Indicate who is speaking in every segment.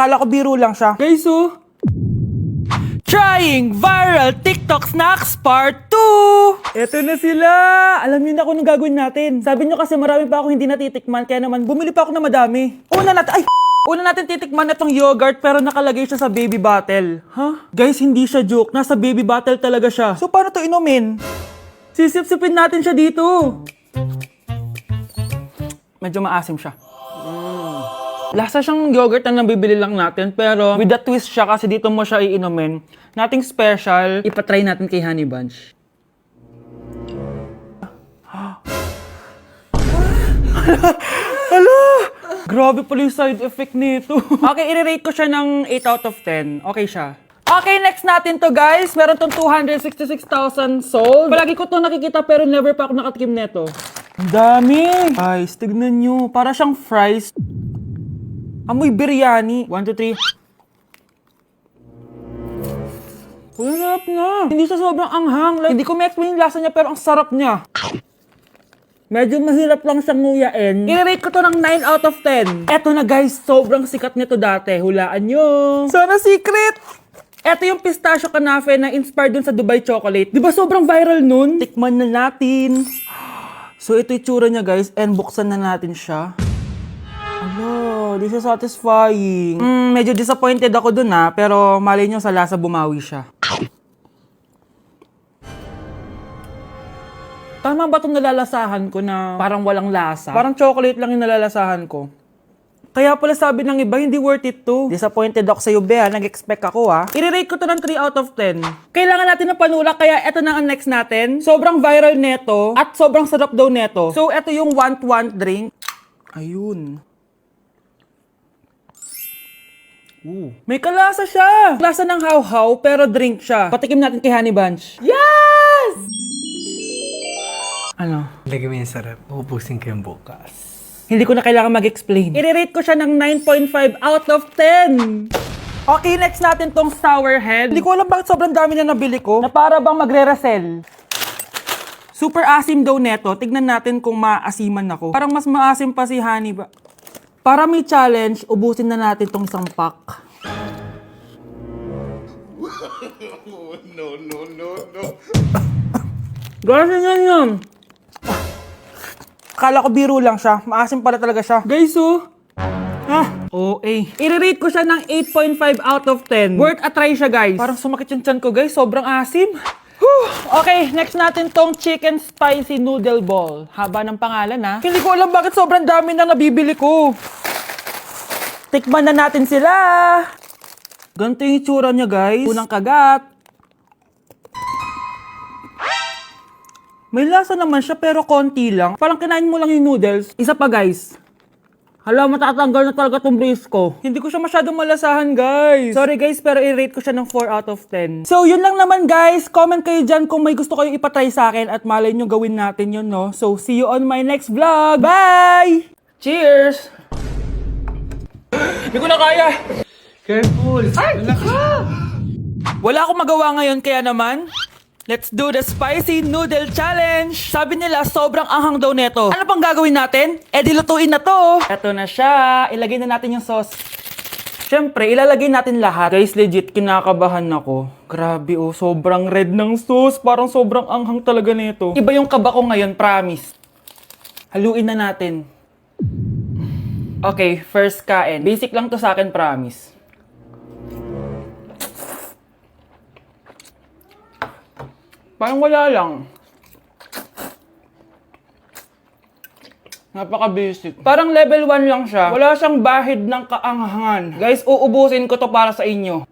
Speaker 1: Akala ko biro lang siya. Guys, oh. Trying viral TikTok snacks part 2! Eto na sila! Alam niyo na kung anong gagawin natin. Sabi niyo kasi marami pa ako hindi natitikman, kaya naman bumili pa ako na madami. Una natin titikman na tong yogurt pero nakalagay siya sa baby bottle. Huh? Guys, hindi siya joke. Nasa baby bottle talaga siya. So paano to inumin? Sisip-sipin natin siya dito. Medyo maasim siya. Lasa siyang yogurt na nabibili lang natin, pero with a twist siya kasi dito mo siya iinumin. Nothing special. Ipatry natin kay Honey Bunch. Hala! Grabe pala yung side effect nito. Okay, i-rate ko siya ng 8 out of 10. Okay siya. Okay, next natin to guys. Meron tong 266,000 sold. Palagi ko to nakikita pero never pa ako nakatikim nito. Ang dami! Guys, tignan nyo. Para siyang fries. Amoy biryani. 1, 2, 3. Ang sarap na. Hindi siya sobrang anghang. Like, hindi ko ma-explain yung lasa niya pero ang sarap niya. Medyo mahirap lang siyang nguyain. I-rate ko to ng 9 out of 10. Eto na guys, sobrang sikat nito dati. Hulaan nyo. Sana secret! Eto yung pistachio kanafe na inspired dun sa Dubai chocolate. Di ba sobrang viral nun? Tikman na natin. So ito yung tsura niya guys, and buksan na natin siya. Ano, di siya satisfying. Medyo disappointed ako dun pero malay nyo sa lasa bumawi siya. Tama ba itong nalalasahan ko na parang walang lasa? Parang chocolate lang yung nalalasahan ko. Kaya pala sabi ng iba, hindi worth it to. Disappointed ako sa'yo, Bea. Nag-expect ako, I-rate ko to ng 3 out of 10. Kailangan natin ng panulak, kaya eto na ang next natin. Sobrang viral neto at sobrang sarap daw neto. So, eto yung want drink. Ayun. Ooh. May kalasa siya. Lasa ng how-how, pero drink siya. Patikim natin kay Honey Bunch. Yes! Ano?
Speaker 2: Lagi mo yung sarap. Uubusin ko yung bukas.
Speaker 1: Hindi ko na kailangan mag-explain. I-rate ko siya ng 9.5 out of 10. Okay, next natin tong sour head. Hindi ko alam bakit sobrang dami na nabili ko. Na para bang magre-resell. Super asim daw neto. Tignan natin kung maasiman ako. Parang mas maasim pa si Honey ba? Para may challenge, ubusin na natin tong isang pack. No. Guys, yun. Akala ko biro lang siya. Maasim pala talaga siya. Guys, OA. I-rate ko siya ng 8.5 out of 10. Worth a try siya, guys. Parang sumakit yung tiyan ko, guys. Sobrang asim. Okay, next natin tong chicken spicy noodle ball. Haba ng pangalan, Hindi ko alam bakit sobrang dami na nabibili ko. Tikman na natin sila. Ganito yung itsura niya, guys. Unang kagat. May lasa naman siya pero konti lang. Parang kinain mo lang yung noodles. Isa pa guys. Hala, matatanggal na talaga tong brace ko. Hindi ko siya masyadong malasahan guys. Sorry guys, pero i-rate ko siya ng 4 out of 10. So yun lang naman guys. Comment kayo dyan kung may gusto kayong ipatry sa akin at malay nyo gawin natin yun, no? So see you on my next vlog. Bye! Cheers! Hindi ko na kaya.
Speaker 2: Careful! Ay!
Speaker 1: Wala akong magawa ngayon kaya naman. Let's do the spicy noodle challenge! Sabi nila, sobrang anghang daw neto. Ano pang gagawin natin? Dilutuin na to! Eto na siya. Ilagay na natin yung sauce. Siyempre, ilalagay natin lahat. Guys, legit, kinakabahan ako. Grabe sobrang red ng sauce. Parang sobrang anghang talaga neto. Iba yung kaba ko ngayon, promise. Haluin na natin. Okay, first kain. Basic lang to sa akin, promise. Parang wala lang. Napaka-basic. Parang level 1 lang siya. Wala siyang bahid ng kaanghangan. Guys, uubusin ko to para sa inyo.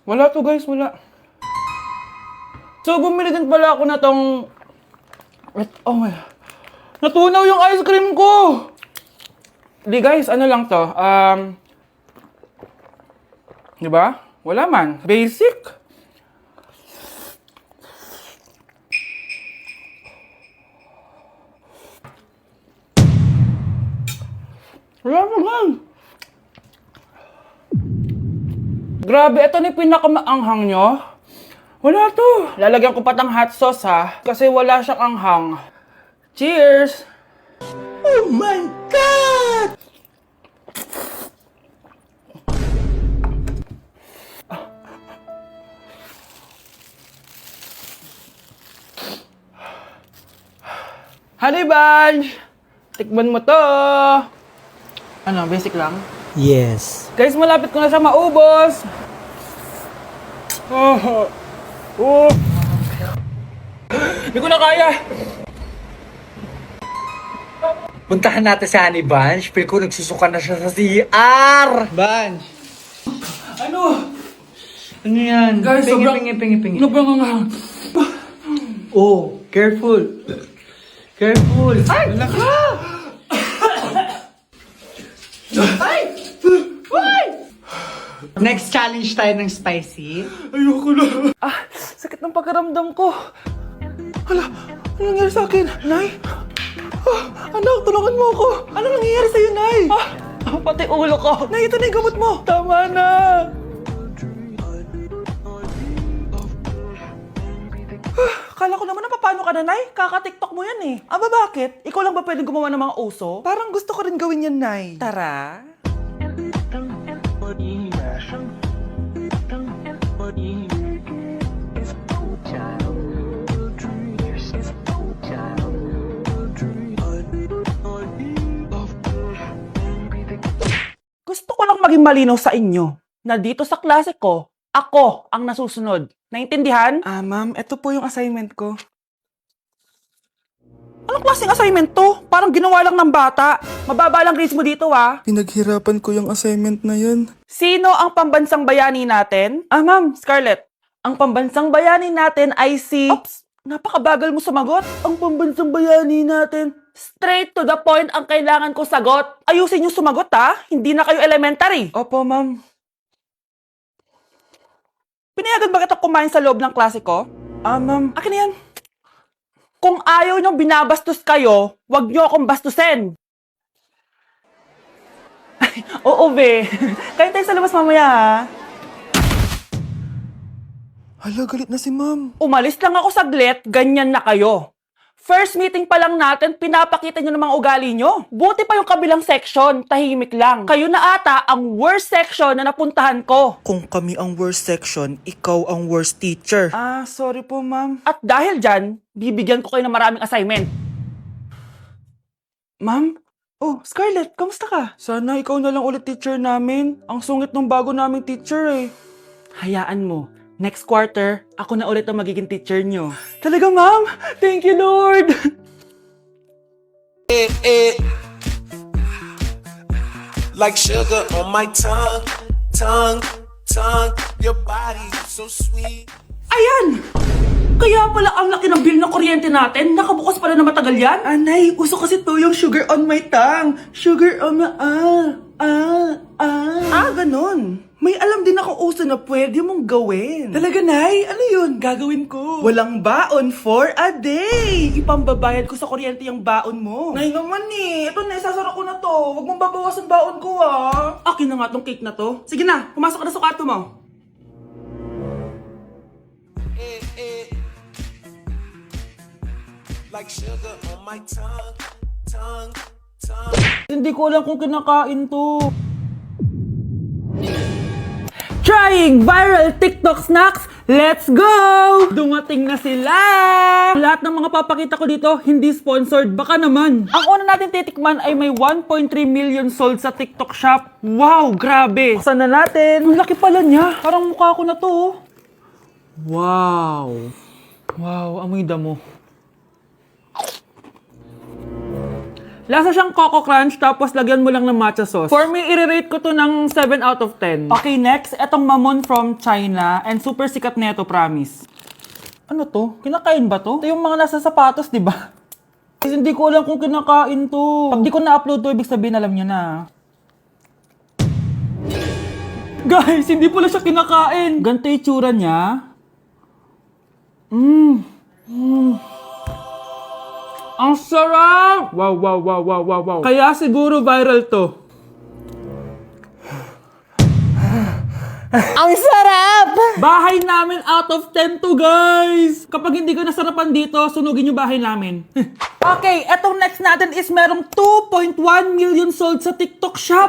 Speaker 1: Wala to guys, wala. So, bumili din pala ako na tong... Oh my... Natunaw yung ice cream ko! Di guys, ano lang to? Diba? Wala man. Basic. Wala naman. Grabe, ito na yung pinakamaanghang nyo. Wala to. Lalagyan ko pa ng hot sauce Kasi wala siyang anghang. Cheers! Oh my God! Honey Bunch! Tikman mo to! Ano, basic lang?
Speaker 2: Yes.
Speaker 1: Guys, malapit ko na siya maubos! Oh! Oh! Hindi ko na kaya!
Speaker 2: Puntahan natin si Honey Bunch. Feel ko nagsusuka na siya sa CR. Bunch!
Speaker 1: Ano?
Speaker 2: Ano yan?
Speaker 1: Guys,
Speaker 2: pingi.
Speaker 1: Sobrang ang...
Speaker 2: Oh, careful. Careful.
Speaker 1: Ay!
Speaker 2: Next challenge tayo ng spicy.
Speaker 1: Ayoko na. Sakit ng pakiramdam ko. Hala, ano nangyari sa akin? Nay? Anak, tulungan mo ako. Ano nangyayari sa'yo, Nay? Pati ulo ko. Nay, ito na yung gamot mo. Tama na. Kala ko naman na paano ka na, Nay? Kaka-tiktok mo yan eh. Aba, bakit? Ikaw lang ba pwedeng gumawa ng mga uso? Parang gusto ko rin gawin yan, Nay. Tara. Gusto ko lang maging malinaw sa inyo na dito sa klase ko, ako ang nasusunod. Naintindihan? Ma'am, ito po yung assignment ko. Anong klaseng assignment to? Parang ginawa lang ng bata. Mababa lang grades mo dito, ah.
Speaker 3: Pinaghirapan ko yung assignment na yun.
Speaker 1: Sino ang pambansang bayani natin? Ma'am, Scarlett. Ang pambansang bayani natin ay si... Oops! Napakabagal mo sumagot. Ang pambansang bayani natin. Straight to the point ang kailangan ko sagot. Ayusin yung sumagot, ha? Hindi na kayo elementary. Opo, ma'am. Pinayagan ba kita kumain sa loob ng klase ko? Ma'am. Akin na yan. Kung ayaw niyong binabastos kayo, wag niyo akong bastusin. Ay, oo, be. Kain tayo sa labas mamaya, ha?
Speaker 3: Hala, galit na si ma'am.
Speaker 1: Umalis lang ako saglit, ganyan na kayo. First meeting pa lang natin, pinapakita nyo ng mga ugali nyo. Buti pa yung kabilang section, tahimik lang. Kayo na ata ang worst section na napuntahan ko.
Speaker 3: Kung kami ang worst section, ikaw ang worst teacher.
Speaker 1: Sorry po, ma'am. At dahil dyan, bibigyan ko kayo ng maraming assignment. Ma'am? Oh, Scarlett, kamusta ka? Sana ikaw na lang ulit teacher namin. Ang sungit ng bago naming teacher eh. Hayaan mo. Next quarter, ako na ulit ang magiging teacher nyo. Talaga, ma'am? Thank you, Lord!
Speaker 4: Like sugar on my tongue, your body so sweet.
Speaker 1: Ayan! Kaya pala ang laki ng bill ng kuryente natin. Nakabukas pala na matagal yan. Anay, uso kasi to yung sugar on my tongue. Sugar on my... ganun. May alam din ako uso na pwede mong gawin. Talaga, Nay? Ano yun? Gagawin ko. Walang baon for a day. Ipambabayad ko sa kuryente yung baon mo. Nay naman eh. Ito na, isasara ko na to. Huwag mong babawasan baon ko, ah. Akin na nga tong cake na to. Sige na, pumasok ka na sa kwarto mo.
Speaker 4: Like sugar on my tongue.
Speaker 1: Hindi ko alam kung kinakain to. Trying viral TikTok snacks! Let's go! Dumating na sila! Lahat ng mga papakita ko dito, hindi sponsored. Baka naman. Ang una natin titikman ay may 1.3 million sold sa TikTok shop. Wow, grabe! Buksan na natin. Ang laki pala niya. Parang mukha ko na to. Wow. Wow, amoy damo. Lasa siyang Coco Crunch, tapos lagyan mo lang ng matcha sauce. For me, i-rate ko to ng 7 out of 10. Okay, next, etong Mamon from China, and super sikat na ito, promise. Ano to? Kinakain ba to? Ito yung mga nasa sapatos, di ba? Hindi ko alam kung kinakain to. Pag di ko na-upload to, ibig sabihin alam nyo na. Guys, hindi pala siya kinakain. Ganito yung tsura niya. Ang sarap! Wow. Kaya siguro viral to. Ang sarap! Bahay namin out of 10 to, guys! Kapag hindi ko nasarapan dito, sunugin yung bahay namin. Okay, etong next natin is merong 2.1 million sold sa TikTok shop.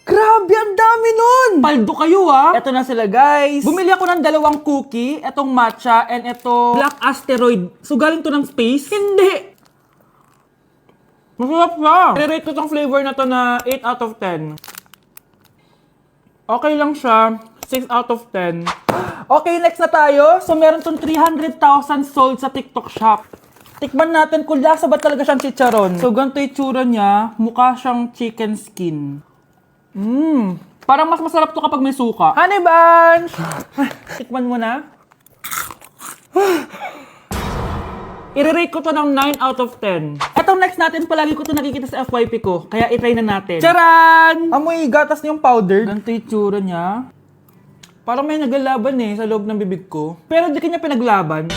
Speaker 1: Grabe, ang dami nun! Paldo kayo, ha? Eto na sila, guys. Bumili ako ng 2 cookie, etong matcha, and eto black asteroid. So, galing to ng space? Hindi! Masarap siya. I-rate ko tong flavor na to na 8 out of 10. Okay lang siya. 6 out of 10. Okay, next na tayo. So, meron tong 300,000 sold sa TikTok shop. Tikman natin kung lasa ba talaga siyang chicharon. So, ganito yung tsura niya. Mukha siyang chicken skin. Parang mas masarap to kapag may suka. Honey Bunch! Tikman mo na. I-rate ko to ng 9 out of 10. Etong next natin, palagi ko to nakikita sa FYP ko. Kaya itry na natin. Charan! Amoy gatas yung powder. Ganito yung tsura niya. Parang may naglalaban sa loob ng bibig ko. Pero di kanya pinaglaban.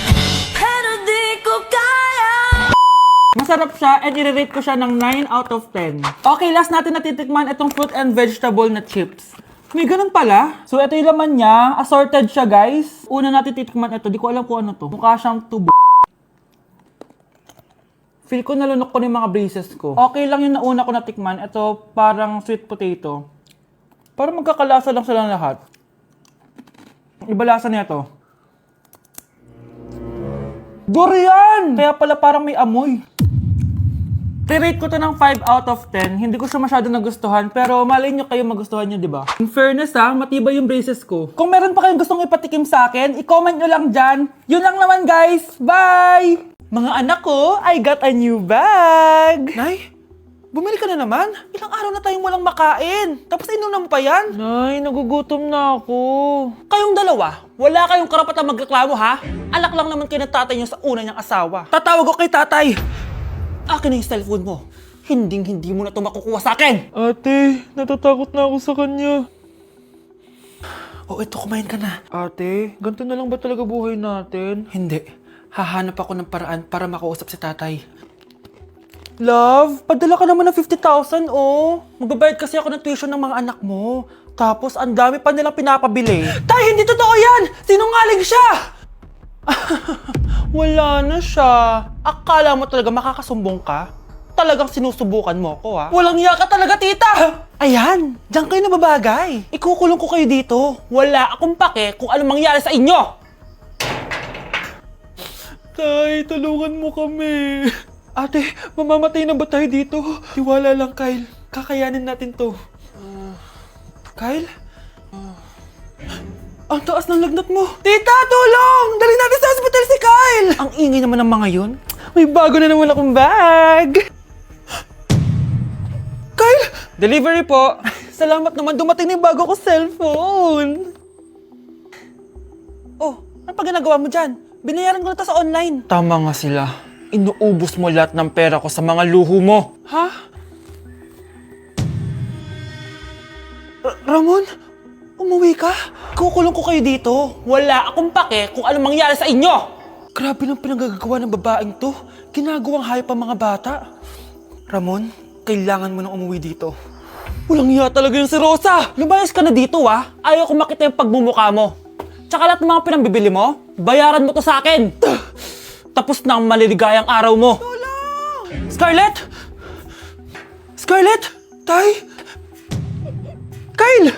Speaker 5: Pero di ko kaya.
Speaker 1: Masarap siya and i-rate ko siya ng 9 out of 10. Okay, last natin natitikman itong fruit and vegetable na chips. May ganun pala. So, ito yung laman niya. Assorted siya, guys. Una natin titikman ito. Di ko alam kung ano to. Mukha siyang tubo. Feel ko nalunok ko na yung mga braces ko. Okay lang yung nauna ko natikman. Ito, parang sweet potato. Parang magkakalasa lang silang lahat. Iba lasa niya to. Durian! Kaya pala parang may amoy. I-rate ko to ng 5 out of 10. Hindi ko siya masyado nagustuhan, pero malay nyo kayo magustuhan nyo, di ba? In fairness matibay yung braces ko. Kung meron pa kayong gustong ipatikim sa akin, i-comment nyo lang dyan. Yun lang naman, guys. Bye! Mga anak ko, I got a new bag. Nay, bumili ka na naman? Ilang araw na tayong walang makain. Tapos inunan pa yan? Nay, nagugutom na ako. Kayong dalawa, wala kayong karapatang magreklamo, ha? Alak lang naman kayo ng tatay nyo sa una niyang asawa. Tatawag ko kay tatay. Akin na yung cellphone mo. Hindi mo na ito makukuha sa akin.
Speaker 3: Ate, natatakot na ako sa kanya.
Speaker 1: Ito, kumain ka na.
Speaker 3: Ate, ganito na lang ba talaga buhay natin?
Speaker 1: Hindi. Hahanap ako ng paraan para makausap si tatay. Love, padala ka naman ng 50,000, oh. Magbabayad kasi ako ng tuition ng mga anak mo. Tapos, ang dami pa nilang pinapabili. Tay, hindi totoo yan! Sinungaling siya! Wala na siya. Akala mo talaga makakasumbong ka? Talagang sinusubukan mo ko, ha? Walang iya ka talaga, tita! Ayan, diyan kayo nababagay. Ikukulong ko kayo dito. Wala akong pake kung anong mangyari sa inyo.
Speaker 3: Tay, tulungan mo kami. Ate, mamamatay na ba tayo dito? Tiwala lang, Kyle. Kakayanin natin to.
Speaker 1: Kyle? Ang taas ng lagnat mo. Tita, tulong! Dali natin sa hospital si Kyle! Ang ingay naman ng mga yun. May bago na naman akong bag. Kyle! Delivery po. Salamat naman, dumating na yung bago ko cellphone. Oh, ano pa ginagawa mo dyan? Binayaran ko na to sa online. Tama nga sila. Inuubos mo lahat ng pera ko sa mga luho mo. Ha? Ramon? Umuwi ka? Kukulong ko kayo dito. Wala akong pake kung anong mangyari sa inyo. Grabe nang pinagagawa ng babaeng to. Ginagawang hayop ang mga bata. Ramon, kailangan mo nang umuwi dito. Walang iya talaga yung si Rosa. Lumayas ka na dito, ha? Ayaw ko makita yung pagmumukha mo. Tsaka lahat ng mga pinambibili mo, bayaran mo to sa akin. Tapos na ang maliligayang araw mo. Scarlett! Scarlett! Tay! Kyle!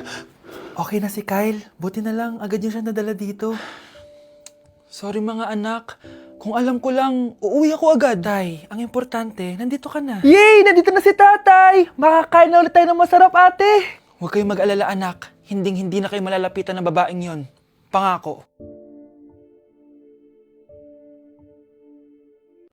Speaker 1: Okay na si Kyle. Buti na lang, agad niya siya nadala dito. Sorry mga anak. Kung alam ko lang, uuwi ako agad. Tay, ang importante, nandito ka na. Yay! Nandito na si tatay! Makakain na ulit tayo ng masarap, ate! Huwag kayong mag-alala, anak. Hinding-hindi na kayo malalapitan ng babaeng yon. Pangako.